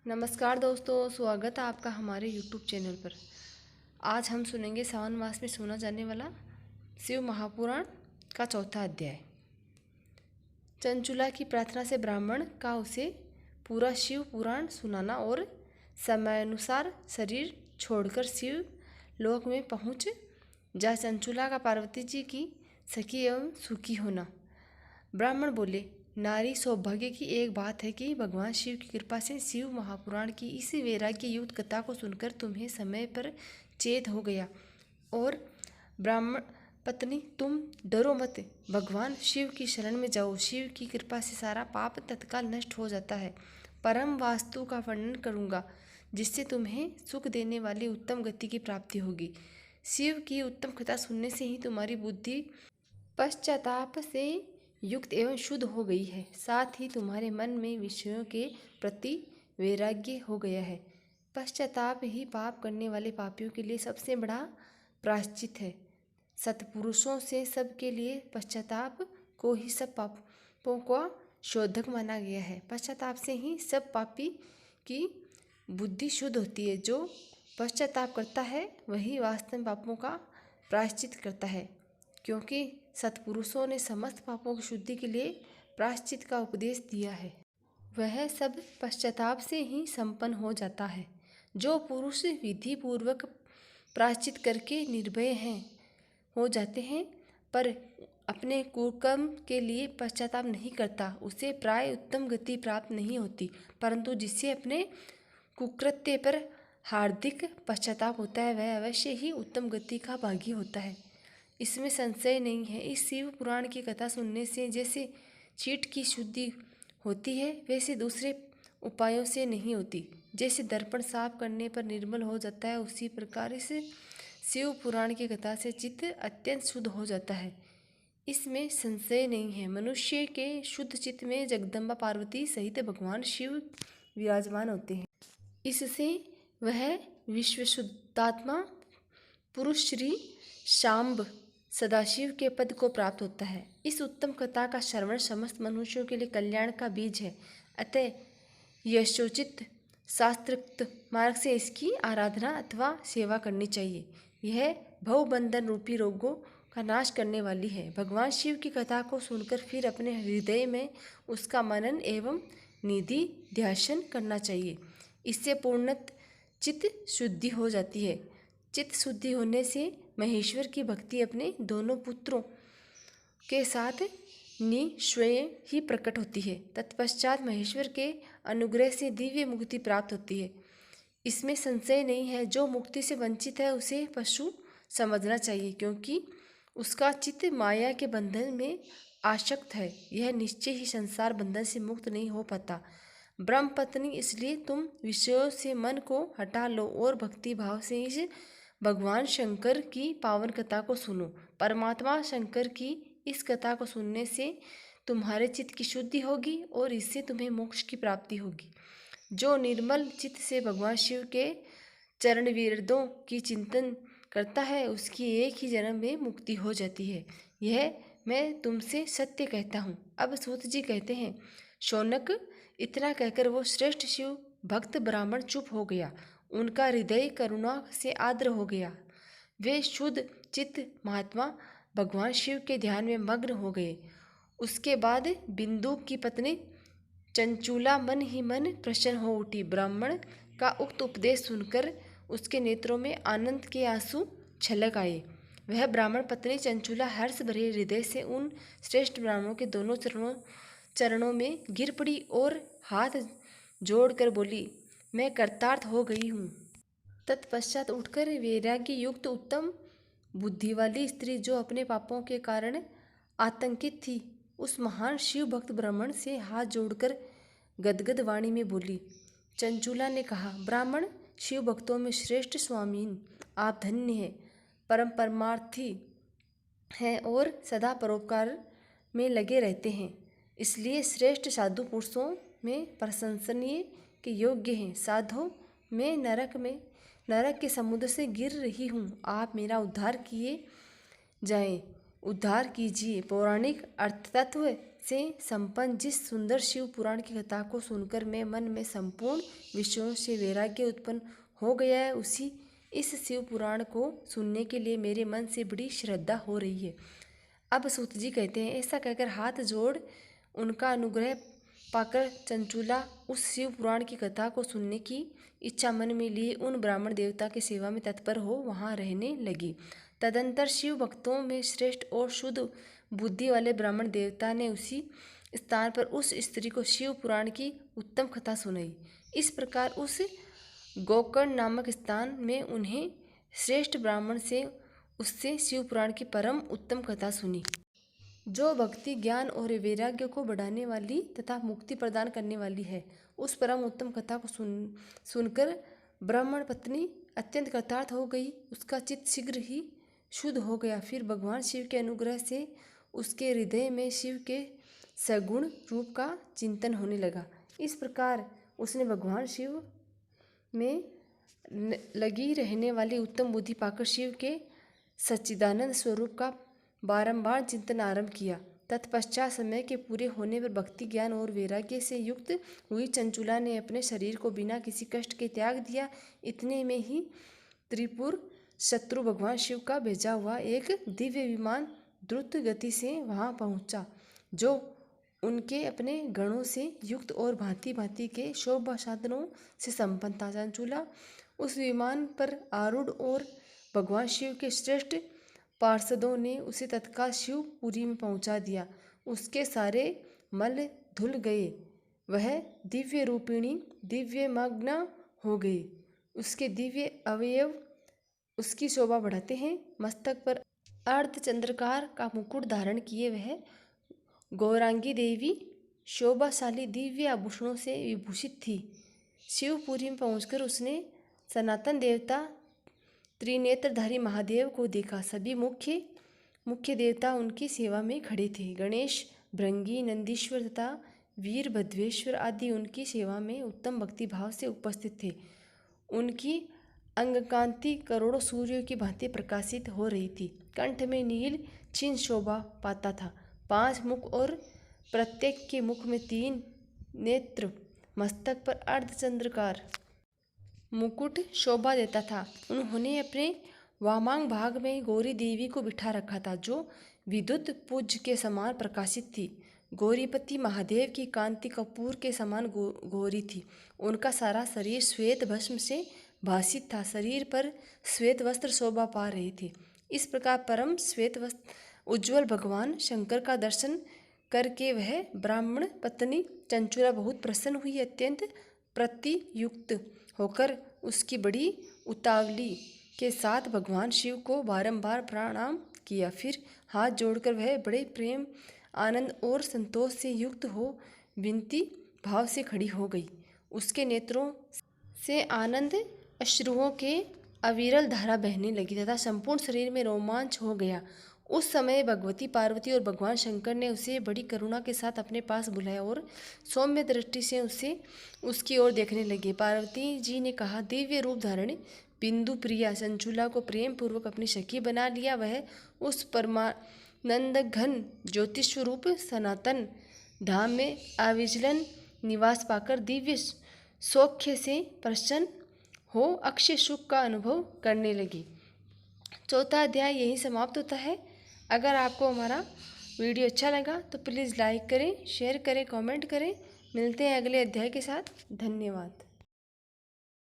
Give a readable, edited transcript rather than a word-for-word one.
नमस्कार दोस्तों, स्वागत है आपका हमारे YouTube चैनल पर। आज हम सुनेंगे सावन मास में सुना जाने वाला शिव महापुराण का चौथा अध्याय। चंचुला की प्रार्थना से ब्राह्मण का उसे पूरा शिव पुराण सुनाना और समयानुसार शरीर छोड़कर शिव लोक में पहुँच जा चंचुला का पार्वती जी की सखी एवं सुखी होना। ब्राह्मण बोले, नारी सौभाग्य की एक बात है कि भगवान शिव की कृपा से शिव महापुराण की इस वैराग्य युक्त कथा को सुनकर तुम्हें समय पर चेत हो गया। और ब्राह्मण पत्नी, तुम डरो मत, भगवान शिव की शरण में जाओ। शिव की कृपा से सारा पाप तत्काल नष्ट हो जाता है। परम वास्तु का वर्णन करूँगा जिससे तुम्हें सुख देने वाली उत्तम गति की प्राप्ति होगी। शिव की उत्तम कथा सुनने से ही तुम्हारी बुद्धि पश्चाताप से युक्त एवं शुद्ध हो गई है, साथ ही तुम्हारे मन में विषयों के प्रति वैराग्य हो गया है। पश्चाताप ही पाप करने वाले पापियों के लिए सबसे बड़ा प्रायश्चित है। सत्पुरुषों से सबके लिए पश्चाताप को ही सब पापों का शोधक माना गया है। पश्चाताप से ही सब पापी की बुद्धि शुद्ध होती है। जो पश्चाताप करता है वही वास्तव में पापों का प्रायश्चित करता है, क्योंकि सत्पुरुषों ने समस्त पापों की शुद्धि के लिए प्रायश्चित का उपदेश दिया है। वह सब पश्चाताप से ही संपन्न हो जाता है। जो पुरुष विधि पूर्वक प्रायश्चित करके निर्भय हो जाते हैं पर अपने कुकर्म के लिए पश्चाताप नहीं करता, उसे प्राय उत्तम गति प्राप्त नहीं होती। परंतु जिससे अपने कुकृत्य पर हार्दिक पश्चाताप होता है वह अवश्य ही उत्तम गति का भागी होता है, इसमें संशय नहीं है। इस शिव पुराण की कथा सुनने से जैसे चीट की शुद्धि होती है वैसे दूसरे उपायों से नहीं होती। जैसे दर्पण साफ करने पर निर्मल हो जाता है, उसी प्रकार इस शिव पुराण की कथा से चित्त अत्यंत शुद्ध हो जाता है, इसमें संशय नहीं है। मनुष्य के शुद्ध चित्त में जगदम्बा पार्वती सहित भगवान शिव विराजमान होते हैं। इससे वह विश्वशुद्धात्मा पुरुष श्री शाम्ब सदाशिव के पद को प्राप्त होता है। इस उत्तम कथा का श्रवण समस्त मनुष्यों के लिए कल्याण का बीज है। अतः यशोचित शास्त्रोक्त मार्ग से इसकी आराधना अथवा सेवा करनी चाहिए। यह भवबंधन रूपी रोगों का नाश करने वाली है। भगवान शिव की कथा को सुनकर फिर अपने हृदय में उसका मनन एवं निधि ध्यान करना चाहिए। इससे पूर्णत चित्त शुद्धि हो जाती है। चित्त शुद्धि होने से महेश्वर की भक्ति अपने दोनों पुत्रों के साथ स्वयं ही प्रकट होती है। तत्पश्चात महेश्वर के अनुग्रह से दिव्य मुक्ति प्राप्त होती है, इसमें संशय नहीं है। जो मुक्ति से वंचित है उसे पशु समझना चाहिए, क्योंकि उसका चित्त माया के बंधन में आसक्त है। यह निश्चय ही संसार बंधन से मुक्त नहीं हो पाता। ब्रह्म पत्नी, इसलिए तुम विषयों से मन को हटा लो और भक्ति भाव से इस भगवान शंकर की पावन कथा को सुनो। परमात्मा शंकर की इस कथा को सुनने से तुम्हारे चित्त की शुद्धि होगी और इससे तुम्हें मोक्ष की प्राप्ति होगी। जो निर्मल चित्त से भगवान शिव के चरण विरदों की चिंतन करता है उसकी एक ही जन्म में मुक्ति हो जाती है। यह मैं तुमसे सत्य कहता हूँ। अब सूत जी कहते हैं, शौनक, इतना कहकर वो श्रेष्ठ शिव भक्त ब्राह्मण चुप हो गया। उनका हृदय करुणा से आर्द्र हो गया। वे शुद्ध चित्त महात्मा भगवान शिव के ध्यान में मग्न हो गए। उसके बाद बिंदु की पत्नी चंचूला मन ही मन प्रसन्न हो उठी। ब्राह्मण का उक्त उपदेश सुनकर उसके नेत्रों में आनंद के आंसू छलक आए। वह ब्राह्मण पत्नी चंचूला हर्ष भरे हृदय से उन श्रेष्ठ ब्राह्मणों के दोनों चरणों में गिर पड़ी और हाथ जोड़कर बोली, मैं कृतार्थ हो गई हूँ। तत्पश्चात उठकर वैराग्य युक्त उत्तम बुद्धि वाली स्त्री, जो अपने पापों के कारण आतंकित थी, उस महान शिव भक्त ब्राह्मण से हाथ जोड़कर गदगद वाणी में बोली। चंचूला ने कहा, ब्राह्मण, शिव भक्तों में श्रेष्ठ स्वामीन, आप धन्य हैं, परम परमार्थी हैं और सदा परोपकार में लगे रहते हैं, इसलिए श्रेष्ठ साधु पुरुषों में प्रशंसनीय के योग्य हैं। साधु, मैं नरक के समुद्र से गिर रही हूँ, आप मेरा उद्धार कीजिए। पौराणिक अर्थ तत्व से संपन्न जिस सुंदर शिव पुराण की कथा को सुनकर मैं मन में संपूर्ण विषयों से वैराग्य उत्पन्न हो गया है, उसी इस शिव पुराण को सुनने के लिए मेरे मन से बड़ी श्रद्धा हो रही है। अब सूत जी कहते हैं, ऐसा कहकर हाथ जोड़ उनका अनुग्रह पाकर चंचूला उस शिव पुराण की कथा को सुनने की इच्छा मन में लिए उन ब्राह्मण देवता की सेवा में तत्पर हो वहाँ रहने लगी। तदंतर शिव भक्तों में श्रेष्ठ और शुद्ध बुद्धि वाले ब्राह्मण देवता ने उसी स्थान पर उस स्त्री को शिव पुराण की उत्तम कथा सुनाई। इस प्रकार उस गोकर्ण नामक स्थान में उन्हें श्रेष्ठ ब्राह्मण से उससे शिव पुराण की परम उत्तम कथा सुनी, जो भक्ति ज्ञान और वैराग्य को बढ़ाने वाली तथा मुक्ति प्रदान करने वाली है। उस परम उत्तम कथा को सुनकर ब्राह्मण पत्नी अत्यंत कृतार्थ हो गई। उसका चित्त शीघ्र ही शुद्ध हो गया। फिर भगवान शिव के अनुग्रह से उसके हृदय में शिव के सगुण रूप का चिंतन होने लगा। इस प्रकार उसने भगवान शिव में लगी रहने वाली उत्तम बुद्धि पाकर शिव के सच्चिदानंद स्वरूप का बारंबार चिंतन आरंभ किया। तत्पश्चात समय के पूरे होने पर भक्ति ज्ञान और वैराग्य से युक्त हुई चंचूला ने अपने शरीर को बिना किसी कष्ट के त्याग दिया। इतने में ही त्रिपुर शत्रु भगवान शिव का भेजा हुआ एक दिव्य विमान द्रुत गति से वहां पहुंचा, जो उनके अपने गणों से युक्त और भांति भांति के शोभा साधनों से संपन्न था। चंचूला उस विमान पर आरूढ़ और भगवान शिव के श्रेष्ठ पार्षदों ने उसे तत्काल शिवपुरी में पहुंचा दिया। उसके सारे मल धुल गए, वह दिव्य रूपिणी दिव्यमग्न हो गई। उसके दिव्य अवयव उसकी शोभा बढ़ाते हैं। मस्तक पर अर्धचंद्रकार का मुकुट धारण किए वह गौरांगी देवी शोभाशाली दिव्य आभूषणों से विभूषित थी। शिवपुरी में पहुंचकर उसने सनातन देवता त्रिनेत्रधारी महादेव को देखा। सभी मुख्य देवता उनकी सेवा में खड़े थे। गणेश, भृंगी, नंदीश्वर तथा वीरभद्रेश्वर आदि उनकी सेवा में उत्तम भक्ति भाव से उपस्थित थे। उनकी अंगकांति करोड़ों सूर्यों की भांति प्रकाशित हो रही थी। कंठ में नील चिन्ह शोभा पाता था। 5 मुख और प्रत्येक के मुख में 3 नेत्र, मस्तक पर अर्धचंद्रकार मुकुट शोभा देता था। उन्होंने अपने वामांग भाग में गौरी देवी को बिठा रखा था, जो विद्युत पुंज के समान प्रकाशित थी। गौरीपति महादेव की कांति कपूर के समान गौरी थी। उनका सारा शरीर श्वेत भस्म से भासित था। शरीर पर श्वेत वस्त्र शोभा पा रहे थे। इस प्रकार परम श्वेत वस्त्र उज्ज्वल भगवान शंकर का दर्शन करके वह ब्राह्मण पत्नी चंचूला बहुत प्रसन्न हुई। अत्यंत प्रतियुक्त होकर उसकी बड़ी उतावली के साथ भगवान शिव को बारंबार प्रणाम किया। फिर हाथ जोड़कर वह बड़े प्रेम, आनंद और संतोष से युक्त हो विनती भाव से खड़ी हो गई। उसके नेत्रों से आनंद अश्रुओं के अविरल धारा बहने लगी तथा संपूर्ण शरीर में रोमांच हो गया। उस समय भगवती पार्वती और भगवान शंकर ने उसे बड़ी करुणा के साथ अपने पास बुलाया और सौम्य दृष्टि से उसकी ओर देखने लगे। पार्वती जी ने कहा, दिव्य रूप धारण बिंदु प्रिया चंचूला को प्रेम पूर्वक अपनी सखी बना लिया। वह उस परमानंद घन ज्योतिष स्वरूप सनातन धाम में अविचलन निवास पाकर दिव्य सौख्य से प्रसन्न हो अक्षय सुख का अनुभव करने लगी। चौथा अध्याय यहीं समाप्त होता है। अगर आपको हमारा वीडियो अच्छा लगा तो प्लीज़ लाइक करें, शेयर करें, कमेंट करें। मिलते हैं अगले अध्याय के साथ। धन्यवाद।